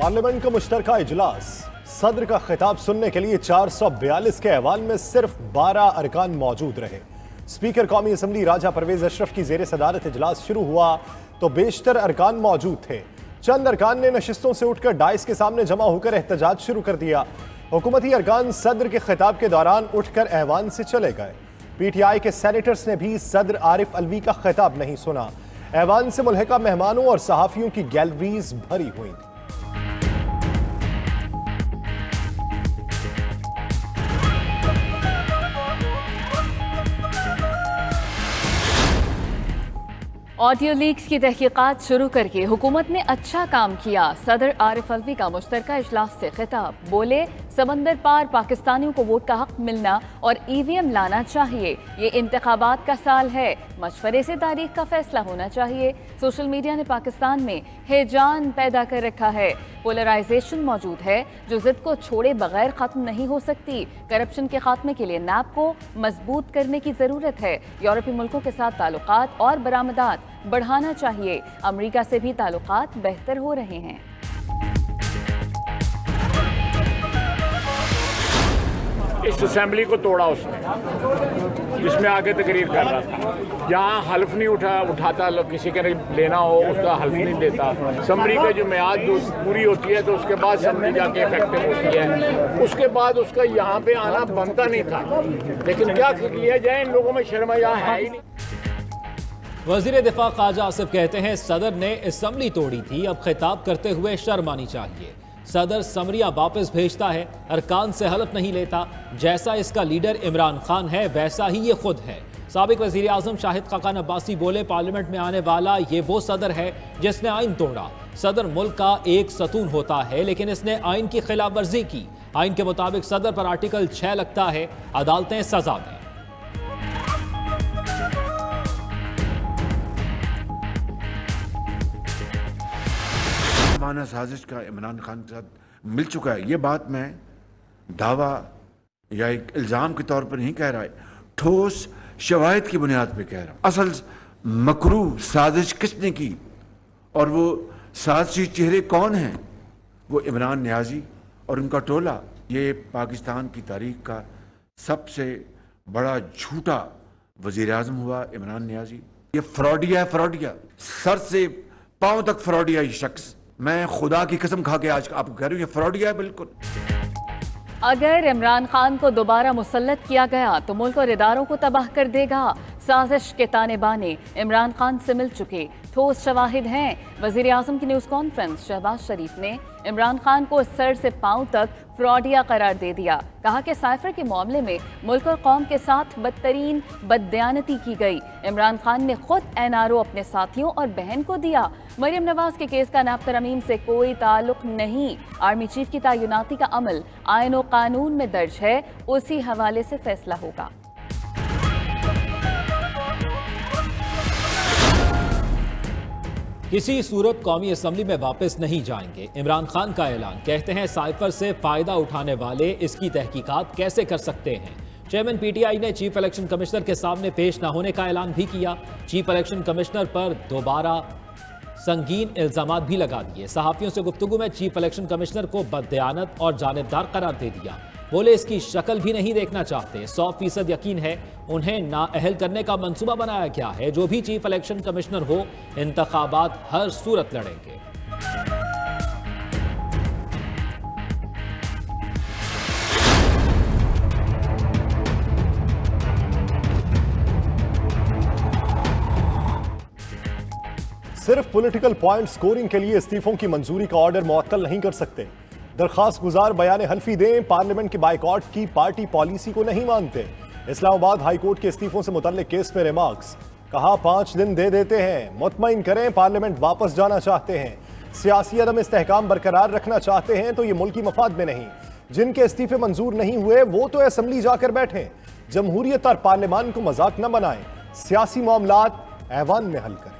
Parliament का मुश्तरका इजलास। सदर का खिताब सुनने के लिए 442 के अहवाल में सिर्फ 12 अरकान मौजूद रहे। स्पीकर कौमी असम्बली राजा परवेज अशरफ की जेर सदारत इजलास शुरू हुआ तो बेशतर अरकान मौजूद थे। चंद अरकान ने नशिस्तों से उठकर डाइस के सामने जमा होकर एहतजाज शुरू कर दिया। हुकूमती अरकान सदर के खिताब के दौरान उठकर ऐवान से चले गए। PTI के सेनेटर्स ने भी सदर आरिफ अलवी का खिताब नहीं सुना। ऐवान से मुल्हिका मेहमानों और सहाफियों की गैलरीज भरी हुई। ऑडियो लीक्स की तहकीकात शुरू करके हुकूमत ने अच्छा काम किया। सदर आरिफ अलवी का मुश्तरका इजलास से खिताब। बोले, समंदर पार पाकिस्तानियों को वोट का हक मिलना और EVM लाना चाहिए। ये इंतखाबात का साल है, मशवरे से तारीख का फैसला होना चाहिए। सोशल मीडिया ने पाकिस्तान में हैजान पैदा कर रखा है। पोलराइजेशन मौजूद है जो जिद को छोड़े बगैर खत्म नहीं हो सकती। करप्शन के खात्मे के लिए NAB को मजबूत करने की जरूरत है। यूरोपीय मुल्कों के साथ ताल्लुकात और बरामदात बढ़ाना चाहिए। अमेरिका से भी ताल्लुकात बेहतर हो रहे हैं। इस असेंबली को तोड़ा उसने, जिसमें आगे तकरीर कर रहा था। यहाँ हल्फ नहीं उठाता, किसी के लेना हो उसका हल्फ नहीं देता। असम्बली की जो मियाद पूरी होती है तो उसके बाद असम्बली जाके इफेक्टिव होती है। उसके बाद उसका यहाँ पे आना बनता नहीं था, लेकिन क्या किया जाए, इन लोगों में शर्म यहाँ है ही नहीं। वजीर दिफा ख्वाजा आसिफ कहते हैं सदर ने असम्बली तोड़ी थी, अब खिताब करते हुए शर्म आनी चाहिए। सदर समरिया वापस भेजता है, अरकान से हलफ नहीं लेता। जैसा इसका लीडर इमरान खान है वैसा ही ये खुद है। साबिक वजीर आजम शाहिद खाकान अब्बासी बोले, पार्लियामेंट में आने वाला ये वो सदर है जिसने आइन तोड़ा। सदर मुल्क का एक सतून होता है लेकिन इसने आइन की खिलाफ वर्जी की। आइन के मुताबिक सदर पर आर्टिकल 6 लगता है, अदालतें सजा दें। साजिश का इमरान खान के साथ मिल चुका है। ये बात मैं दावा या एक इल्ज़ाम के तौर पर नहीं कह रहा है, ठोस शवाहिद की बुनियाद पे कह रहा हूँ। असल मकरूह साजिश किसने की और वो साजिशी चेहरे कौन हैं? वो इमरान नियाजी और उनका टोला। ये पाकिस्तान की तारीख का सबसे बड़ा झूठा वजीर आज़म हुआ इमरान नियाजी। ये फ्रॉडिया है, फ्रॉडिया, सर से पांव तक फ्रॉडिया। ये शख्स, मैं खुदा की कसम खा के आज आपको कह रही हूँ, ये फ्रॉडिया है बिल्कुल। अगर इमरान खान को दोबारा मुसल्लत किया गया तो मुल्क और इदारों को तबाह कर देगा। साजिश के ताने बाने इमरान खान से मिल चुके ठोस शवाहिद हैं। वजीर आजम की न्यूज़ कॉन्फ्रेंस शहबाज शरीफ ने इमरान खान को सर से पांव तक फ्रॉडिया करार दे दिया। कहा कि साइफर के मामले में मुल्क और कौम के साथ बदतरीन बददयानती की गई। इमरान खान ने खुद NRO अपने साथियों और बहन को दिया। मरियम नवाज के केस का NAB तरमीम से कोई ताल्लुक नहीं। आर्मी चीफ की तैनाती का अमल आईन और कानून में दर्ज है, उसी हवाले से फैसला होगा। किसी सूरत कौमी असम्बली में वापस नहीं जाएंगे, इमरान खान का ऐलान। कहते हैं साइफर से फायदा उठाने वाले इसकी तहकीकात कैसे कर सकते हैं। चेयरमैन PTI ने चीफ इलेक्शन कमिश्नर के सामने पेश न होने का ऐलान भी किया। चीफ इलेक्शन कमिश्नर पर दोबारा संगीन इल्जामात भी लगा दिए। सहाफियों से गुफ्तगू में चीफ इलेक्शन कमिश्नर को बददयानत और जानिबदार करार दे दिया। बोले, इसकी शक्ल भी नहीं देखना चाहते। 100% यकीन है उन्हें नाअहल करने का मंसूबा बनाया गया है। जो भी चीफ इलेक्शन कमिश्नर हो, इंतखाबात हर सूरत लड़ेंगे। सिर्फ पॉलिटिकल पॉइंट स्कोरिंग के लिए इस्तीफों की मंजूरी का ऑर्डर मुअत्तल नहीं कर सकते। दरखास्त गुजार बयान हल्फी दें, पार्लियामेंट के बाइकॉट की पार्टी पॉलिसी को नहीं मानते। इस्लामाबाद हाई कोर्ट के इस्तीफों से मुतल्लिक केस में रिमार्क्स। कहा 5 दिन दे देते हैं, मुतमईन करें, पार्लियामेंट वापस जाना चाहते हैं। सियासी अदम इस्तेहकाम बरकरार रखना चाहते हैं तो ये मुल्की मफाद में नहीं। जिनके इस्तीफे मंजूर नहीं हुए वो तो असम्बली जाकर बैठे। जमहूरियत और पार्लियामान को मजाक न बनाएं, सियासी मामलात ऐवान में हल करें।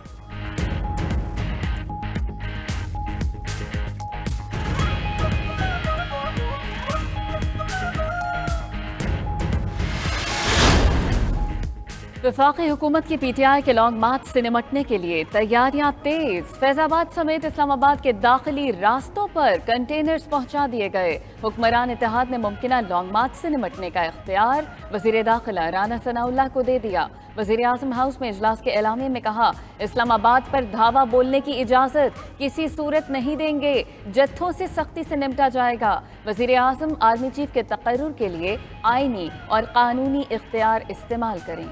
वफाकी हुकूमत की पीटीआई के लॉन्ग मार्च से निमटने के लिए तैयारियां तेज। फैजाबाद समेत इस्लामाबाद के दाखिली रास्तों पर कंटेनर्स पहुंचा दिए गए। हुक्मरान इत्तेहाद ने मुमकिना लॉन्ग मार्च से निमटने का इख्तियार वजीर दाखिला राना सनाउल्लाह को दे दिया। वजीर आज़म हाउस में इजलास के एलामे में कहा, इस्लामाबाद पर धावा बोलने की इजाजत किसी सूरत नहीं देंगे, जत्थों से सख्ती से निपटा जाएगा। वजीर आज़म आर्मी चीफ के तकर्रुर के लिए आईनी और कानूनी इख्तियार इस्तेमाल करें।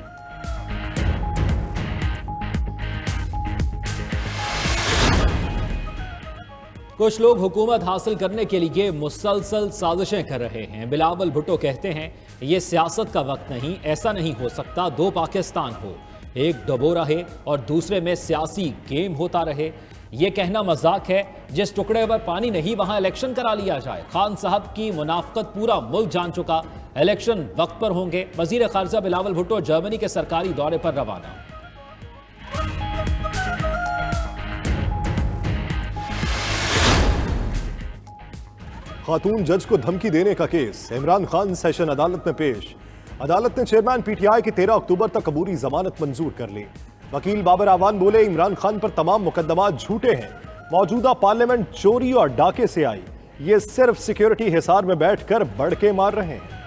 कुछ लोग हुकूमत हासिल करने के लिए मुसलसल साजिशें कर रहे हैं। बिलावल भुट्टो कहते हैं, ये सियासत का वक्त नहीं, ऐसा नहीं हो सकता दो पाकिस्तान हो, एक डबो रहे और दूसरे में सियासी गेम होता रहे। ये कहना मजाक है, जिस टुकड़े पर पानी नहीं वहां इलेक्शन करा लिया जाए। खान साहब की मुनाफकत पूरा मुल्क जान चुका, इलेक्शन वक्त पर होंगे। वजीर खारजा बिलावल भुट्टो जर्मनी के सरकारी दौरे पर रवाना। खातून जज को धमकी देने का केस इमरान खान सेशन अदालत में पेश। अदालत ने चेयरमैन पीटीआई की 13 अक्टूबर तक अबूरी जमानत मंजूर कर ली। वकील बाबर आवान बोले, इमरान खान पर तमाम मुकदमात झूठे हैं। मौजूदा पार्लियामेंट चोरी और डाके से आई, ये सिर्फ सिक्योरिटी हिसार में बैठकर बड़के मार रहे हैं।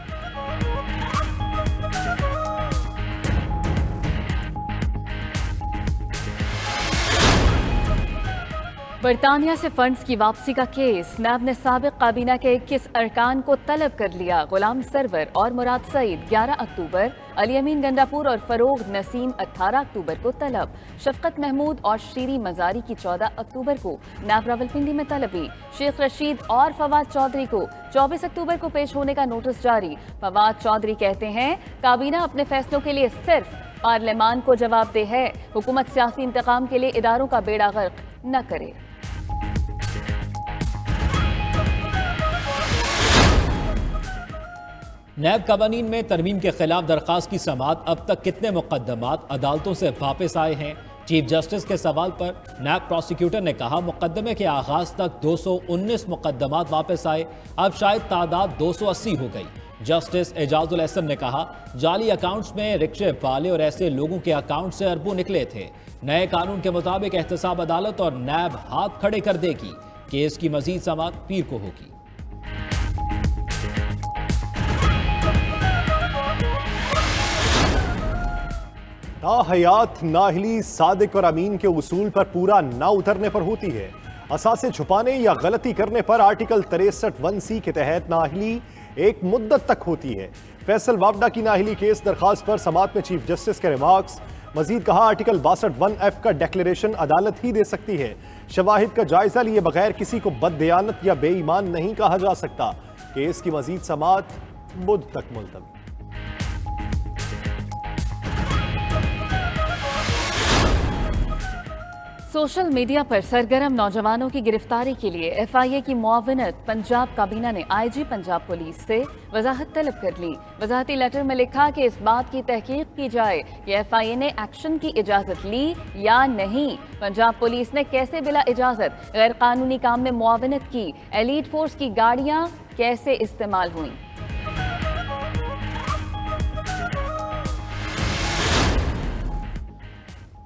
बरतानिया से फंड्स की वापसी का केस। नैब ने साबिक काबीना के 21 अरकान को तलब कर लिया। गुलाम सरवर और मुराद सईद 11 अक्टूबर, अली अमीन गंडापुर और फरोग नसीम 18 अक्टूबर को तलब। शफकत महमूद और शीरी मजारी की 14 अक्टूबर को नैब रावलपिंडी में तलबी। शेख रशीद और फवाद चौधरी को 24 अक्टूबर को पेश होने का नोटिस जारी। फवाद चौधरी कहते हैं, काबीना अपने फैसलों के लिए सिर्फ पार्लियामान को जवाबदेह है। हुकूमत सियासी इंतकाम के लिए इदारों का बेड़ा गर्क न करे। नैब कवानीन में तरमीम के खिलाफ दरख्वास्त की समाअत। अब तक कितने मुकदमात अदालतों से वापस आए हैं? चीफ जस्टिस के सवाल पर नैब प्रोसिक्यूटर ने कहा, मुकदमे के आगाज तक 219 मुकदमात वापस आए, अब शायद तादाद 280 हो गई। जस्टिस एजाजुल एहसन ने कहा, जाली अकाउंट्स में रिक्शे वाले और ऐसे लोगों के अकाउंट से अरबों निकले थे। नए कानून के मुताबिक एहतसाब अदालत और नैब हाथ खड़े कर देगी। केस की मजीद समाअत पीर को होगी। हयात नाहली सादिक और अमीन के उसूल पर पूरा ना उतरने पर होती है। असासे छुपाने या गलती करने पर आर्टिकल 63(1)(c) के तहत नाहली एक मुद्दत तक होती है। फैसल वावडा की नाहली केस दरखास्त पर समाअत में चीफ जस्टिस के रिमार्क्स। मजीद कहा, आर्टिकल 62(1)(f) का डिक्लेरेशन अदालत ही दे सकती है। शवाहिद का जायजा लिए बगैर किसी को बददियानत या बेईमान नहीं कहा जा सकता। केस की मजीद समाअत बुध तक मुलतवी। सोशल मीडिया पर सरगर्म नौजवानों की गिरफ्तारी के लिए एफआईए की मुआवनत पंजाब काबीना ने आईजी पंजाब पुलिस से वजाहत तलब कर ली। वजाहती लेटर में लिखा कि इस बात की तहकीक की जाए कि एफआईए ने एक्शन की इजाजत ली या नहीं। पंजाब पुलिस ने कैसे बिला इजाजत गैर कानूनी काम में मुआवनत की, एलीट फोर्स की गाड़ियां कैसे इस्तेमाल हुई।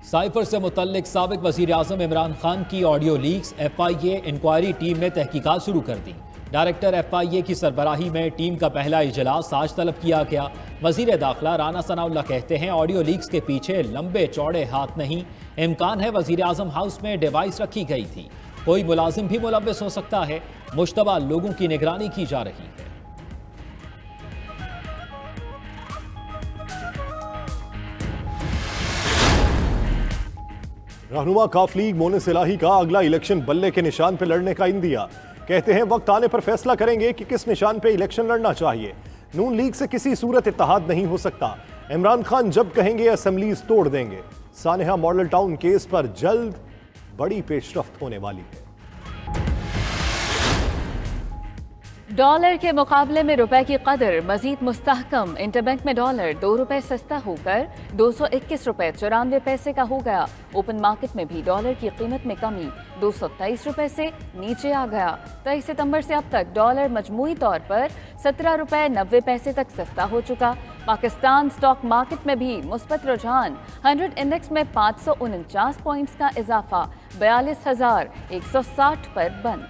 साइफर से मुतल्लिक साबिक वजीर आजम इमरान खान की audio leaks. FIA inquiry team ने तहकीकात शुरू कर दी। डायरेक्टर एफआईए की सरबराही में टीम का पहला इजलास आज तलब किया गया। वजीर दाखिला राना सनाउल्लाह कहते हैं, ऑडियो लीक्स के पीछे लंबे चौड़े हाथ नहीं, इम्कान है वजीर आजम हाउस में डिवाइस रखी गई थी, कोई मुलाजिम भी मुलव्वस हो सकता है, मुश्तबा लोगों की निगरानी की जा रही है। रहनुमा काफ लीग मोनिस इलाही का अगला इलेक्शन बल्ले के निशान पर लड़ने का इंदिया। कहते हैं, वक्त आने पर फैसला करेंगे कि किस निशान पे इलेक्शन लड़ना चाहिए। नून लीग से किसी सूरत इत्तेहाद नहीं हो सकता। इमरान खान जब कहेंगे असेंबलीज तोड़ देंगे। सानेहा मॉडल टाउन केस पर जल्द बड़ी पेशरफ्त होने वाली है। डॉलर के मुकाबले में रुपए की कदर मजीद मुस्तहकम। इंटरबैंक में डॉलर 2 रुपए सस्ता होकर 221 रुपए 94 पैसे का हो गया। ओपन मार्केट में भी डॉलर की कीमत में कमी 223 रुपए से नीचे आ गया। 23 सितंबर से अब तक डॉलर मजमूई तौर पर 17 रुपए 90 पैसे तक सस्ता हो चुका। पाकिस्तान स्टॉक मार्केट में भी मुस्बत रुझान, 100 इंडेक्स में 549 पॉइंट्स का इजाफा, 42,160 पर बंद।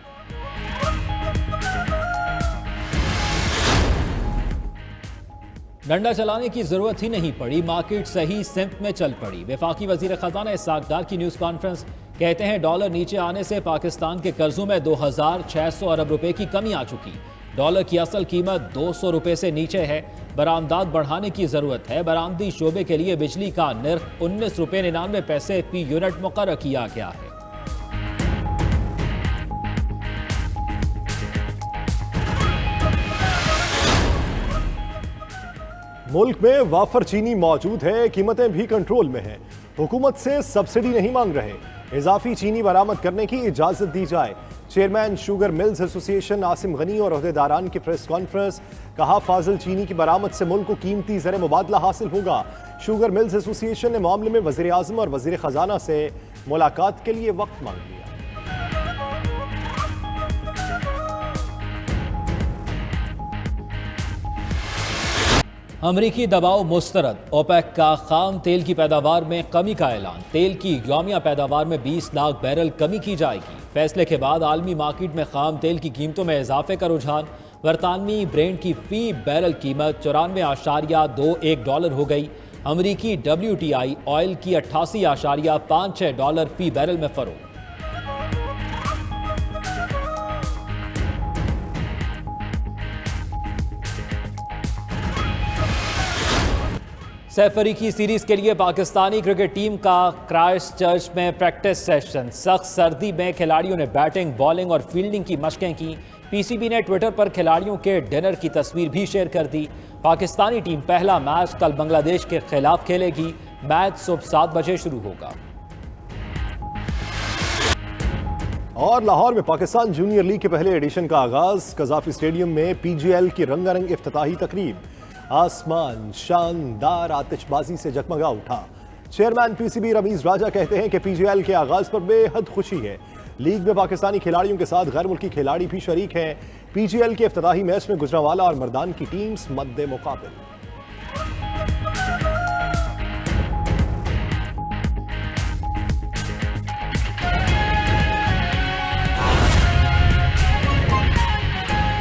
डंडा चलाने की जरूरत ही नहीं पड़ी, मार्केट सही सिमत में चल पड़ी। वफाकी वजीर खजाना इसहाक डार की न्यूज कॉन्फ्रेंस, कहते हैं डॉलर नीचे आने से पाकिस्तान के कर्जों में 2,600 अरब रुपए की कमी आ चुकी। डॉलर की असल कीमत 200 रुपए से नीचे है। बरामदात बढ़ाने की जरूरत है। बरामदी शोबे के लिए बिजली का निर्ख 19 रुपए 99 पैसे फी यूनिट मुकर्रर किया गया है। मुल्क में वाफर चीनी मौजूद है, कीमतें भी कंट्रोल में हैं। हुकूमत से सब्सिडी नहीं मांग रहे, इजाफी चीनी बरामद करने की इजाजत दी जाए। Chairman sugar mills association Asim Ghani और अहदेदारान की प्रेस कॉन्फ्रेंस, कहा फाजिल चीनी की बरामद से मुल्क को कीमती ज़र मुबादला हासिल होगा। शुगर मिल्स एसोसिएशन ने मामले में वज़ीर आज़म और वज़ीर ख़जाना से मुलाकात के लिए वक्त मांग लिया। अमरीकी दबाव मुस्तरद, ओपेक का खाम तेल की पैदावार में कमी का ऐलान। तेल की यौमिया पैदावार में 20 लाख बैरल कमी की जाएगी। फैसले के बाद आलमी मार्केट में खाम तेल की कीमतों में इजाफे का रुझान। बरतानवी ब्रेंट की फी बैरल कीमत 94.21 डॉलर हो गई। अमरीकी WTI ऑयल की 88.56 डॉलर फी बैरल में फरोख्त। सैफ अली की सीरीज के लिए पाकिस्तानी क्रिकेट टीम का क्राइस्टचर्च में प्रैक्टिस सेशन। सख्त सर्दी में खिलाड़ियों ने बैटिंग, बॉलिंग और फील्डिंग की मशकें की। PCB ने ट्विटर पर खिलाड़ियों के डिनर की तस्वीर भी शेयर कर दी। पाकिस्तानी टीम पहला मैच कल बांग्लादेश के खिलाफ खेलेगी। मैच सुबह 7 बजे शुरू होगा। और लाहौर में पाकिस्तान जूनियर लीग के पहले एडिशन का आगाज। कजाफी स्टेडियम में PGL की रंगारंग इफ्तिताही तकरीब। आसमान शानदार आतिशबाजी से जगमगा उठा। चेयरमैन PCB रमीज राजा कहते हैं कि PGL के आगाज पर बेहद खुशी है। लीग में पाकिस्तानी खिलाड़ियों के साथ गैर मुल्की खिलाड़ी भी शरीक हैं। PGL के इफ्तिताही मैच में गुजरांवाला और मर्दान की टीम्स मद्दे मुकाबिल।